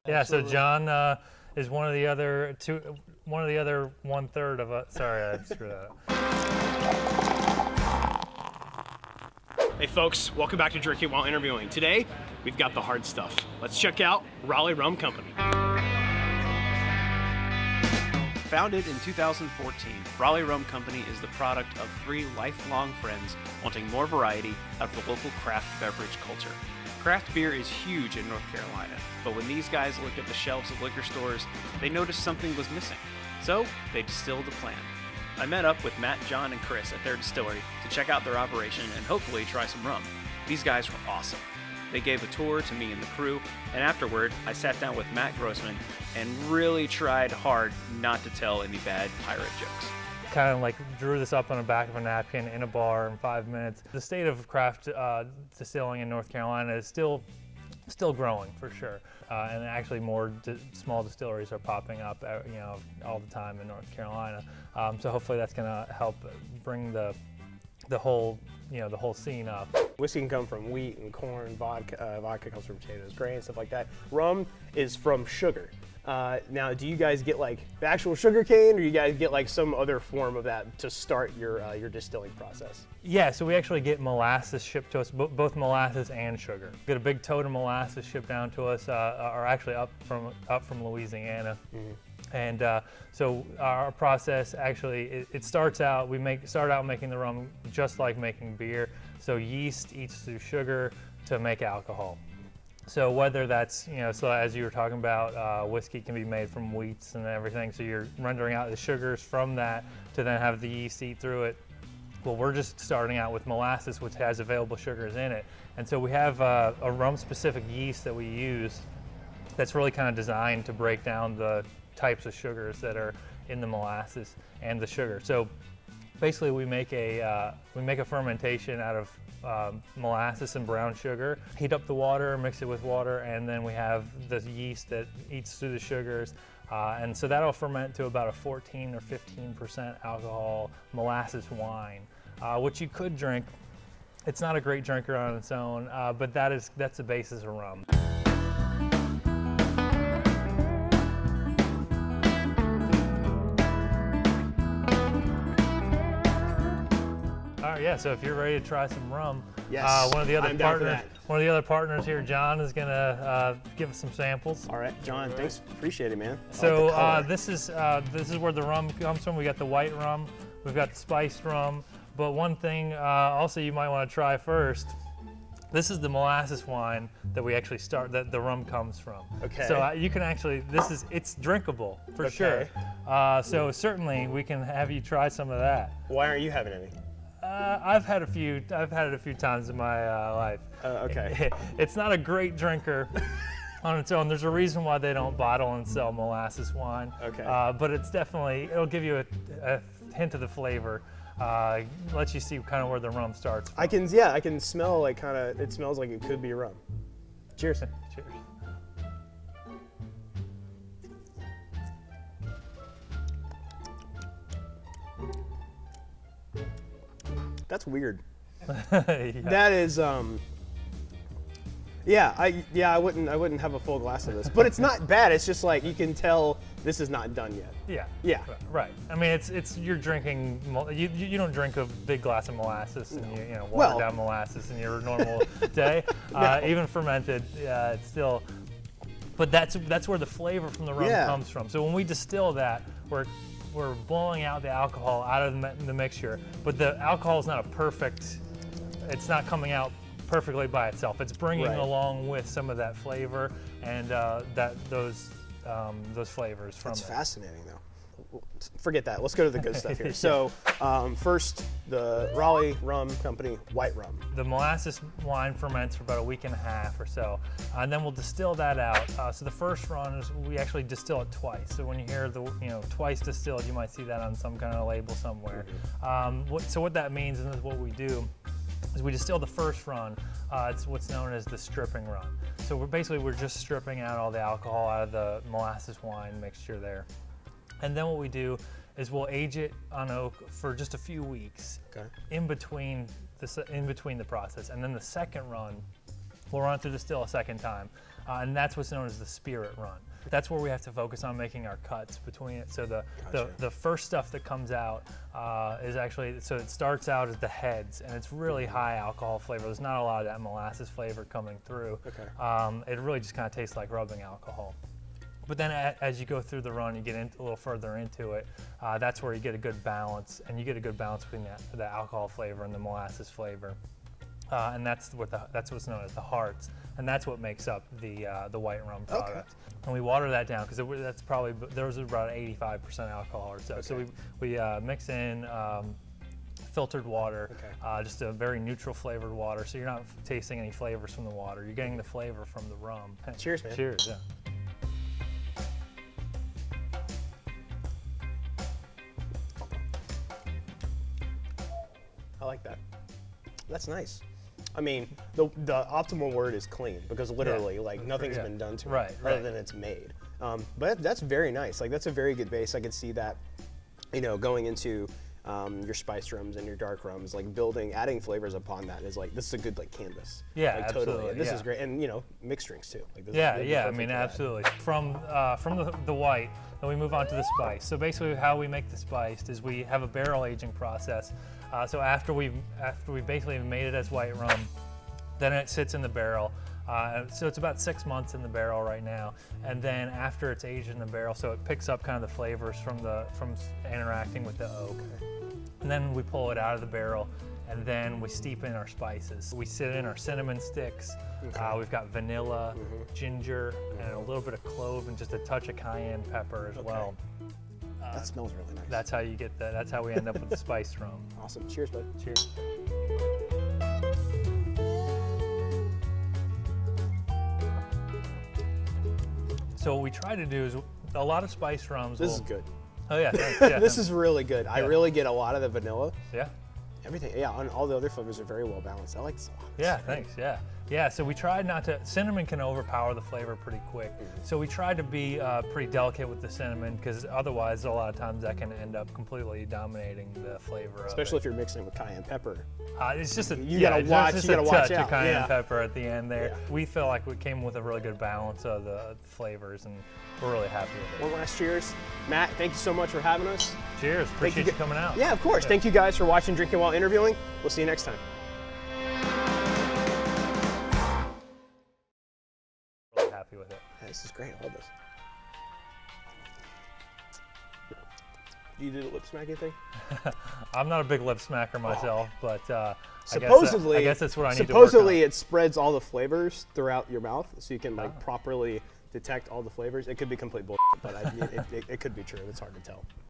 Yeah, so John is one of the other 1/3 of us. Sorry, I screwed that up. Hey folks, welcome back to Drinking While Interviewing. Today, we've got the hard stuff. Let's check out Raleigh Rum Company. Founded in 2014, Raleigh Rum Company is the product of 3 lifelong friends wanting more variety out of the local craft beverage culture. Craft beer is huge in North Carolina, but when these guys looked at the shelves of liquor stores, they noticed something was missing. So, they distilled a plan. I met up with Matt, John, and Chris at their distillery to check out their operation and hopefully try some rum. These guys were awesome. They gave a tour to me and the crew, and afterward, I sat down with Matt Grossman and really tried hard not to tell any bad pirate jokes. Kind of like drew this up on the back of a napkin in a bar in 5 minutes. The state of craft distilling in North Carolina is still growing for sure, and actually more small distilleries are popping up, all the time in North Carolina. So hopefully that's going to help bring the whole scene up. Whiskey can come from wheat and corn, vodka comes from potatoes, grain, stuff like that. Rum is from sugar. Now, do you guys get like the actual sugar cane, or do you guys get like some other form of that to start your distilling process? Yeah, so we actually get molasses shipped to us, both molasses and sugar. We get a big tote of molasses shipped down to us, or actually up from Louisiana. Mm-hmm. And so our process actually, it starts out, start out making the rum just like making beer. So yeast eats through sugar to make alcohol. So whether that's, so as you were talking about, whiskey can be made from wheats and everything. So you're rendering out the sugars from that to then have the yeast eat through it. Well, we're just starting out with molasses, which has available sugars in it. And so we have a rum-specific yeast that we use that's really kind of designed to break down the types of sugars that are in the molasses and the sugar. So basically we make a fermentation out of molasses and brown sugar, heat up the water, mix it with water, and then we have the yeast that eats through the sugars. And so that'll ferment to about a 14 or 15% alcohol molasses wine, which you could drink. It's not a great drinker on its own, but that's the basis of rum. Yeah, so if you're ready to try some rum, yes, one of the other partners here, John, is gonna give us some samples. All right, John, thanks, appreciate it, man. So this is where the rum comes from. We got the white rum, we've got the spiced rum, but one thing also you might want to try first. This is the molasses wine that we actually that the rum comes from. Okay. So you can actually, it's drinkable for sure. So certainly we can have you try some of that. Why aren't you having any? I've had it a few times in my life. Okay. It's not a great drinker on its own. There's a reason why they don't bottle and sell molasses wine. Okay. But it'll give you a hint of the flavor. Let you see kind of where the rum starts from. I can smell like it smells like it could be rum. Cheers. Cheers. That's weird. Yeah. That is, I wouldn't have a full glass of this, but it's not bad. It's just like you can tell this is not done yet. Yeah. Yeah. Right. I mean, you're drinking. You don't drink a big glass of molasses and water down molasses in your normal day. No. Even fermented, it's still. But that's where the flavor from the rum comes from. So when we distill that, we're blowing out the alcohol out of the mixture, but the alcohol is not it's not coming out perfectly by itself. It's bringing along with some of that flavor and those flavors from it. That's fascinating though. Forget that. Let's go to the good stuff here. So first, the Raleigh Rum Company white rum. The molasses wine ferments for about a week and a half or so, and then we'll distill that out. So the first run is we actually distill it twice. So when you hear the twice distilled, you might see that on some kind of label somewhere. So what that means, and this is what we do, is we distill the first run. It's what's known as the stripping run. So we're just stripping out all the alcohol out of the molasses wine mixture there. And then what we do is we'll age it on oak for just a few weeks in between the process. And then the second run We'll run it through the still a second time, and that's what's known as the spirit run. That's where we have to focus on making our cuts between it. So the first stuff that comes out is actually, so it starts out as the heads, and it's really high alcohol flavor. There's not a lot of that molasses flavor coming through. Okay. It really just kind of tastes like rubbing alcohol. But then as you go through the run, you get a little further into it, that's where you get a good balance, and you get a good balance between the alcohol flavor and the molasses flavor. And that's what's known as the hearts, and that's what makes up the white rum product. Okay. And we water that down because that's probably, there's about 85% alcohol or so. Okay. So we mix in filtered water, just a very neutral flavored water, so you're not tasting any flavors from the water. You're getting the flavor from the rum. Cheers, man. Cheers, yeah. I like that. That's nice. I mean, the optimal word is clean, because literally, like, nothing's been done to it other than it's made. But that's very nice. Like, that's a very good base. I could see that, you know, going into your spice rums and your dark rums, like adding flavors upon that is like, this is a good like canvas. Yeah, like, absolutely. Totally. This is great, and you know, mixed drinks too. Like, this Yeah, is I mean, absolutely. From the white, then we move on to the spice. So basically, how we make the spiced is we have a barrel aging process. So after we basically made it as white rum, then it sits in the barrel. So it's about 6 months in the barrel right now, and then after it's aged in the barrel, so it picks up kind of the flavors from interacting with the oak. And then we pull it out of the barrel, and then we steep in our spices. We sit in our cinnamon sticks. We've got vanilla, ginger, and a little bit of clove, and just a touch of cayenne pepper as well. That smells really nice. That's how you get that. That's how we end up with the spiced rum. Awesome. Cheers, bud. Cheers. So what we try to do is a lot of spice rums. This is good. Oh yeah, thanks. Yeah, This is really good. I really get a lot of the vanilla. Yeah. Everything. Yeah, and all the other flavors are very well balanced. I like this a lot. Yeah, thanks. Yeah. So we tried not to. Cinnamon can overpower the flavor pretty quick. So we tried to be pretty delicate with the cinnamon, because otherwise, a lot of times that can end up completely dominating the flavor. Especially if you're mixing it with cayenne pepper. It's just You gotta watch touch out. of cayenne pepper at the end there. Yeah. We feel like we came with a really good balance of the flavors, and we're really happy with it. One last cheers. Matt, thank you so much for having us. Cheers. Appreciate you coming out. Yeah, of course. Thank you guys for watching Drinking While Interviewing. We'll see you next time. Really happy with it. Yeah, this is great. I love this. You do the lip smacking thing? I'm not a big lip smacker myself, but Supposedly, I guess that's what I need to supposedly work on. it spreads all the flavors throughout your mouth, so you can like properly detect all the flavors. It could be complete bullshit, but it could be true. It's hard to tell.